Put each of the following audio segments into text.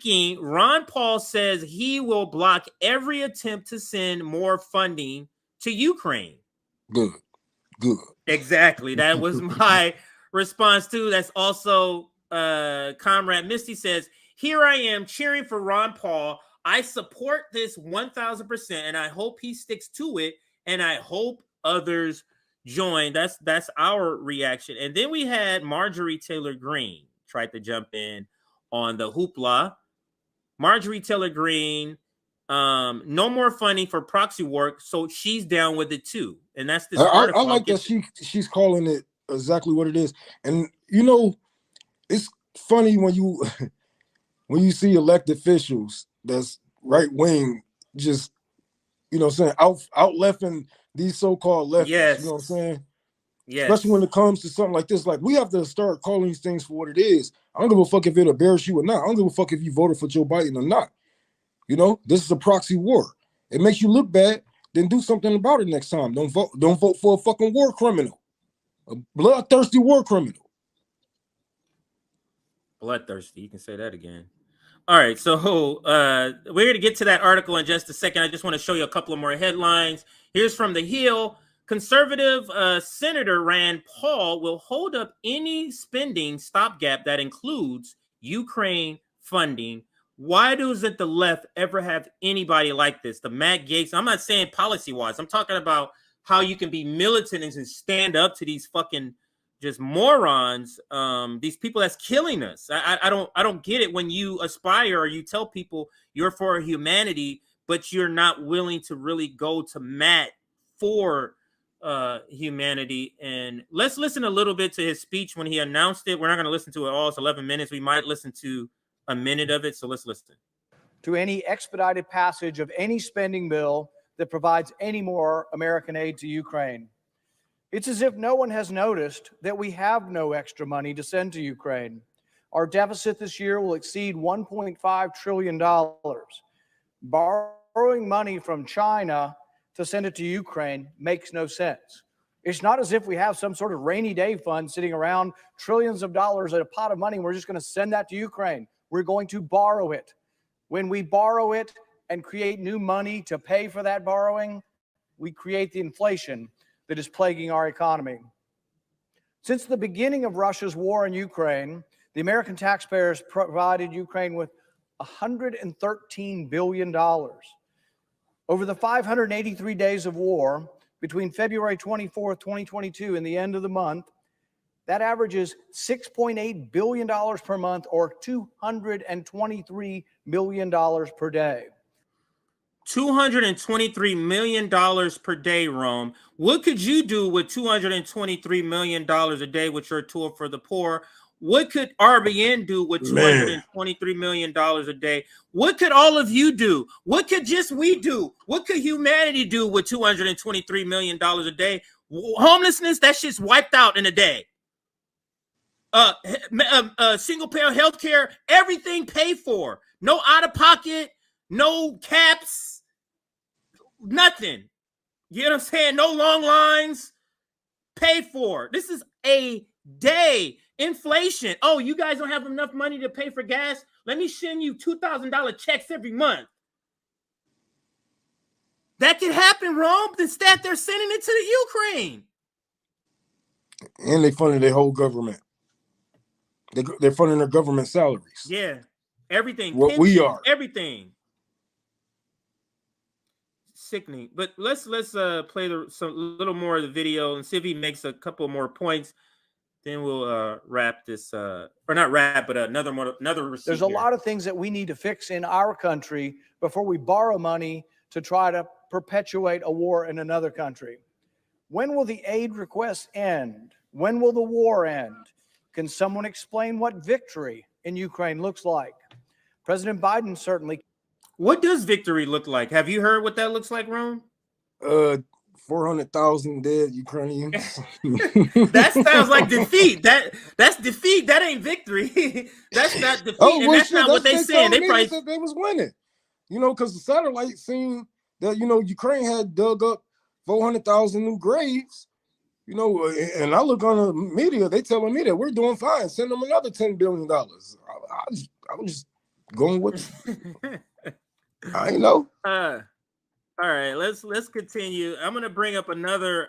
breaking, Ron Paul says he will block every attempt to send more funding to Ukraine. Good. Exactly. That was my response too. That's also Comrade Misty says, here I am cheering for Ron Paul. I support this 1,000%, and I hope he sticks to it, and I hope others join. That's our reaction. And then we had Marjorie Taylor Greene tried to jump in on the hoopla. Marjorie Taylor Greene, no more funding for proxy work, so she's down with it too. And that's this article. I like that she's calling it exactly what it is. And you know, it's funny when you see elected officials that's right wing just, you know what I'm saying, out lefting these so-called leftists. Yes. You know what I'm saying? Yes. Especially when it comes to something like this. Like, we have to start calling these things for what it is. I don't give a fuck if it embarrasses you or not. I don't give a fuck if you voted for Joe Biden or not. You know, this is a proxy war. It makes you look bad, then do something about it next time. Don't vote for a fucking war criminal. A bloodthirsty war criminal. Bloodthirsty. You can say that again. All right, so we're going to get to that article in just a second. I just want to show you a couple of more headlines. Here's from The Hill. Conservative Senator Rand Paul will hold up any spending stopgap that includes Ukraine funding. Why doesn't the left ever have anybody like this? The Matt Gaetz, I'm not saying policy-wise. I'm talking about how you can be militant and stand up to these fucking just morons, these people that's killing us. I don't get it when you aspire or you tell people you're for humanity, but you're not willing to really go to Matt for humanity. And let's listen a little bit to his speech when he announced it. We're not going to listen to it all. It's 11 minutes. We might listen to a minute of it. So let's listen. To any expedited passage of any spending bill that provides any more American aid to Ukraine. It's as if no one has noticed that we have no extra money to send to Ukraine. Our deficit this year will exceed $1.5 trillion. Borrowing money from China to send it to Ukraine makes no sense. It's not as if we have some sort of rainy day fund sitting around, trillions of dollars at a pot of money. We're just going to send that to Ukraine. We're going to borrow it. When we borrow it and create new money to pay for that borrowing, we create the inflation that is plaguing our economy. Since the beginning of Russia's war in Ukraine, the American taxpayers provided Ukraine with $113 billion. Over the 583 days of war, between February 24th, 2022 and the end of the month, that averages $6.8 billion per month, or $223 million per day. $223 million per day, Rome. What could you do with $223 million a day with your tour for the poor? What could RBN do with $223 million a day? What could all of you do? What could just we do? What could humanity do with $223 million a day? Homelessness, that shit's wiped out in a day. Single payer healthcare, everything paid for. No out of pocket, no caps, nothing. You know what I'm saying? No long lines, paid for. This is a day. Inflation. Oh, you guys don't have enough money to pay for gas? Let me send you $2,000 checks every month. That could happen, Rome. Instead, they're sending it to the Ukraine. And they funded their whole government. They're funding their government salaries. Yeah. Everything. What we are. Everything. Sickening. But let's play some little more of the video and see if he makes a couple more points. Then we'll wrap this, or not wrap, but another receipt. There's a lot of things that we need to fix in our country before we borrow money to try to perpetuate a war in another country. When will the aid requests end? When will the war end? Can someone explain what victory in Ukraine looks like? President Biden certainly. What does victory look like? Have you heard what that looks like, Ron? 400,000 dead Ukrainians. That sounds like defeat. That's defeat. That ain't victory. That's not defeat. And that's not what they said. They probably said they was winning. You know, because the satellite seen that, you know, Ukraine had dug up 400,000 new graves. You know, and I look on the media, they telling me that we're doing fine. Send them another $10 billion. I was just Going with I ain't know. All right, let's continue. I'm gonna bring up another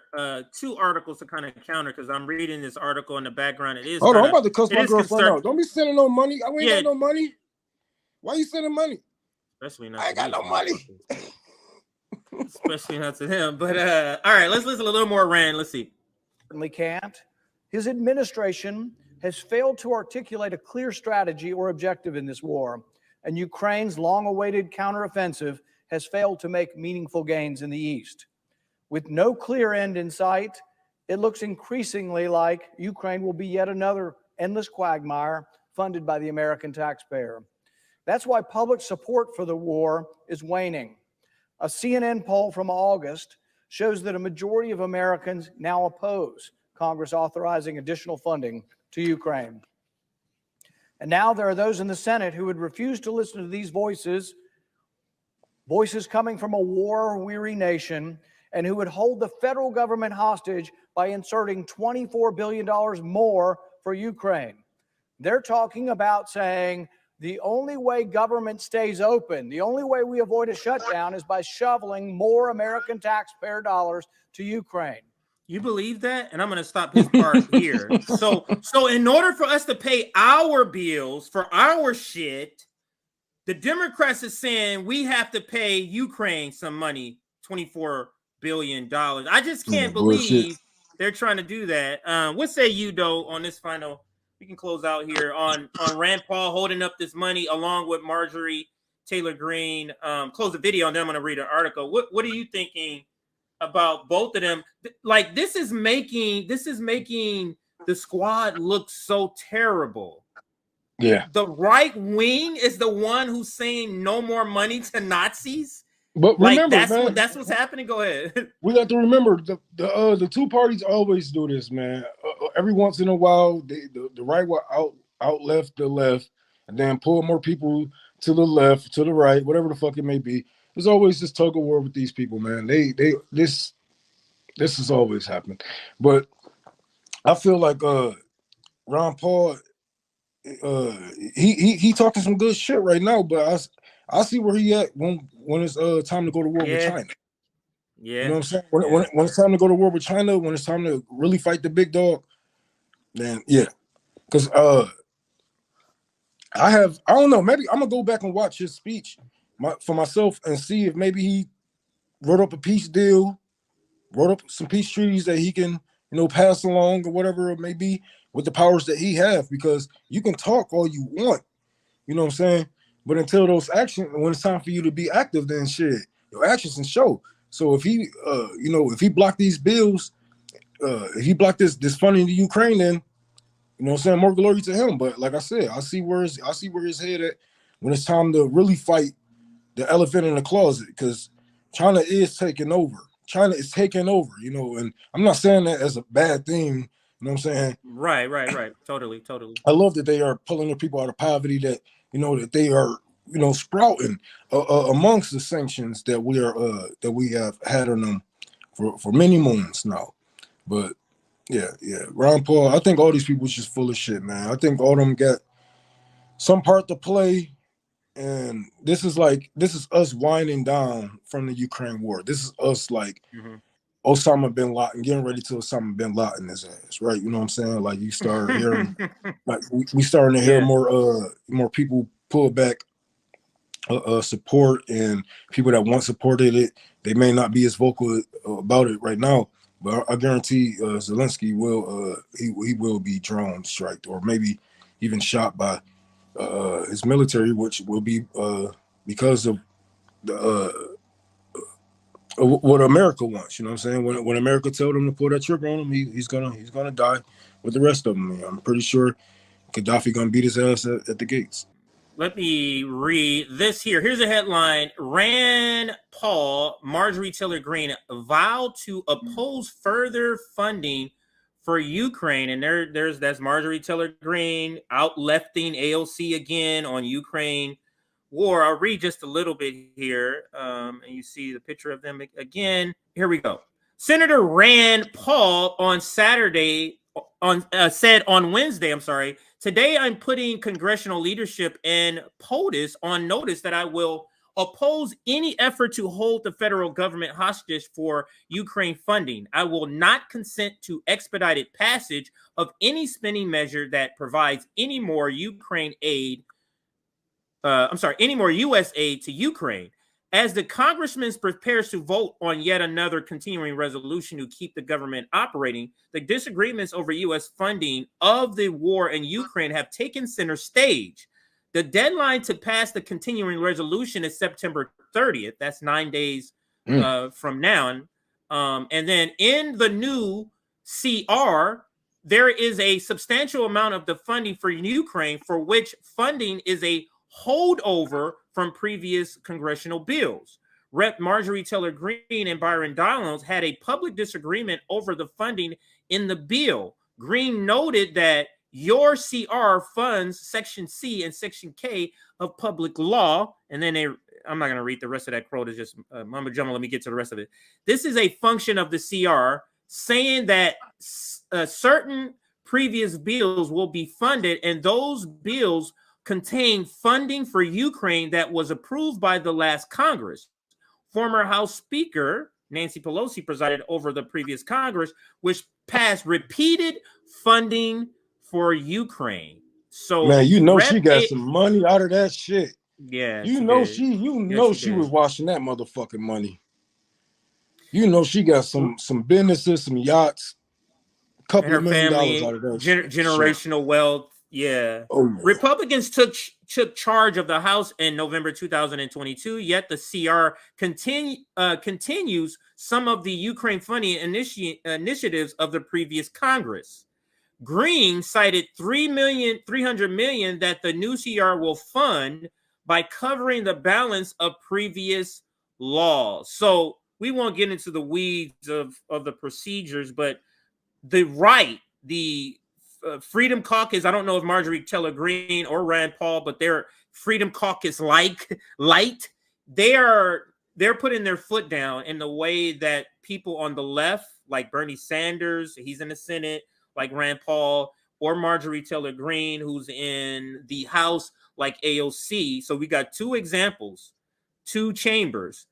two articles to kind of counter because I'm reading this article in the background. Hold on, I'm about to cuss my girlfriend concern. out. Don't be sending no money. I ain't got no money. Why you sending money? Especially not. I ain't got no money. Especially not to him. But all right, let's listen a little more. Rand, let's see. Certainly can't. His administration has failed to articulate a clear strategy or objective in this war, and Ukraine's long-awaited counteroffensive has failed to make meaningful gains in the East. With no clear end in sight, it looks increasingly like Ukraine will be yet another endless quagmire funded by the American taxpayer. That's why public support for the war is waning. A CNN poll from August shows that a majority of Americans now oppose Congress authorizing additional funding to Ukraine. And now there are those in the Senate who would refuse to listen to these voices coming from a war-weary nation, and who would hold the federal government hostage by inserting $24 billion more for Ukraine. They're talking about saying the only way government stays open, the only way we avoid a shutdown is by shoveling more American taxpayer dollars to Ukraine. You believe that? And I'm going to stop his part here. So in order for us to pay our bills for our shit, the Democrats are saying we have to pay Ukraine some money, $24 billion. I just can't believe they're trying to do that. What say you, though, on this final? We can close out here on Rand Paul holding up this money along with Marjorie Taylor Greene. Close the video, and then I'm going to read an article. What are you thinking about both of them? Like, this is making the squad look so terrible. Yeah. The right wing is the one who's saying no more money to Nazis. But remember, like, that's what's happening. Go ahead. We got to remember the two parties always do this, man. Every once in a while, the right will out left the left, and then pull more people to the left, to the right, whatever the fuck it may be. There's always this tug of war with these people, man. This has always happened. But I feel like Ron Paul, he talking some good shit right now, but I see where he at when it's time to go to war with China. Yeah. You know what I'm saying? When it's time to go to war with China, when it's time to really fight the big dog, then yeah. Because I don't know, maybe I'm gonna go back and watch his speech for myself and see if maybe he wrote up a peace deal, wrote up some peace treaties that he can, pass along or whatever it may be with the powers that he have, because you can talk all you want, you know what I'm saying? But until those actions, when it's time for you to be active, then shit, your actions can show. So if he, if he blocked these bills, if he blocked this funding to Ukraine, then, you know what I'm saying, more glory to him. But like I said, I see where his head at when it's time to really fight the elephant in the closet, because China is taking over. China is taking over, and I'm not saying that as a bad thing, you know what I'm saying? Right. Totally. I love that they are pulling the people out of poverty, that, that they are, sprouting amongst the sanctions that we have had on them for many months now. But yeah, Ron Paul, I think all these people is just full of shit, man. I think all of them got some part to play, and this is us winding down from the Ukraine war. This is us Osama bin Laden, getting ready to Osama bin Laden his ass, right? You know what I'm saying? Like, you start hearing, like we starting to hear more people pull back support, and people that once supported it, they may not be as vocal about it right now, but I guarantee Zelensky will he will be drone striked, or maybe even shot by his military, which will be because of the what America wants. You know what I'm saying? When America told him to pull that trigger on him, he's gonna die with the rest of them. I'm pretty sure Gaddafi gonna beat his ass at the gates. Let me read this here. Here's a headline. Rand Paul, Marjorie Taylor Greene vowed to oppose further funding for Ukraine. And that's Marjorie Taylor Greene out lefting AOC again on Ukraine war. I'll read just a little bit here. And you see the picture of them again. Here we go. Senator Rand Paul said on Wednesday, Today, I'm putting congressional leadership and POTUS on notice that I will oppose any effort to hold the federal government hostage for Ukraine funding. I will not consent to expedited passage of any spending measure that provides any more Ukraine aid. Any more U.S. aid to Ukraine. As the congressman prepares to vote on yet another continuing resolution to keep the government operating, the disagreements over U.S. funding of the war in Ukraine have taken center stage. The deadline to pass the continuing resolution is September 30th. That's 9 days from now. And then in the new CR, there is a substantial amount of the funding for Ukraine, for which funding is a holdover from previous congressional bills. Rep. Marjorie Taylor Greene and Byron Donalds had a public disagreement over the funding in the bill. Greene noted that your CR funds Section C and Section K of public law, and then I'm not going to read the rest of that quote. It's just mumbo jumbo. Let me get to the rest of it. This is a function of the CR saying that certain previous bills will be funded, and those bills contain funding for Ukraine that was approved by the last Congress. Former House Speaker Nancy Pelosi presided over the previous Congress, which passed repeated funding for Ukraine. So, man, she got some money out of that shit. Yeah, she was washing that motherfucking money. She got some businesses, some yachts, a couple of $1 million out of that generational wealth. Yeah. Oh, yeah. Republicans took charge of the House in November 2022, yet the CR continues some of the Ukraine funding initiatives of the previous Congress. Greene cited $300 million that the new CR will fund by covering the balance of previous laws. So we won't get into the weeds of the procedures, but the Freedom Caucus, I don't know if Marjorie Taylor Greene or Rand Paul, but they're Freedom Caucus light. They're putting their foot down in the way that people on the left, like Bernie Sanders, he's in the Senate, like Rand Paul, or Marjorie Taylor Greene, who's in the House, like AOC. So we got two examples, two chambers,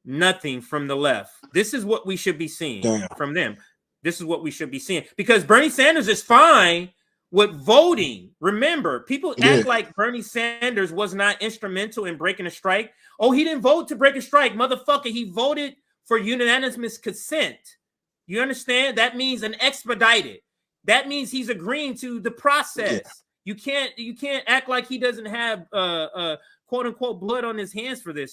nothing from the left. This is what we should be seeing from them. This is what we should be seeing, because Bernie Sanders is fine with voting. Remember, people act like Bernie Sanders was not instrumental in breaking a strike. Oh, he didn't vote to break a strike, motherfucker. He voted for unanimous consent. You understand? That means an expedited. That means he's agreeing to the process. You can't act like he doesn't have quote unquote blood on his hands for this.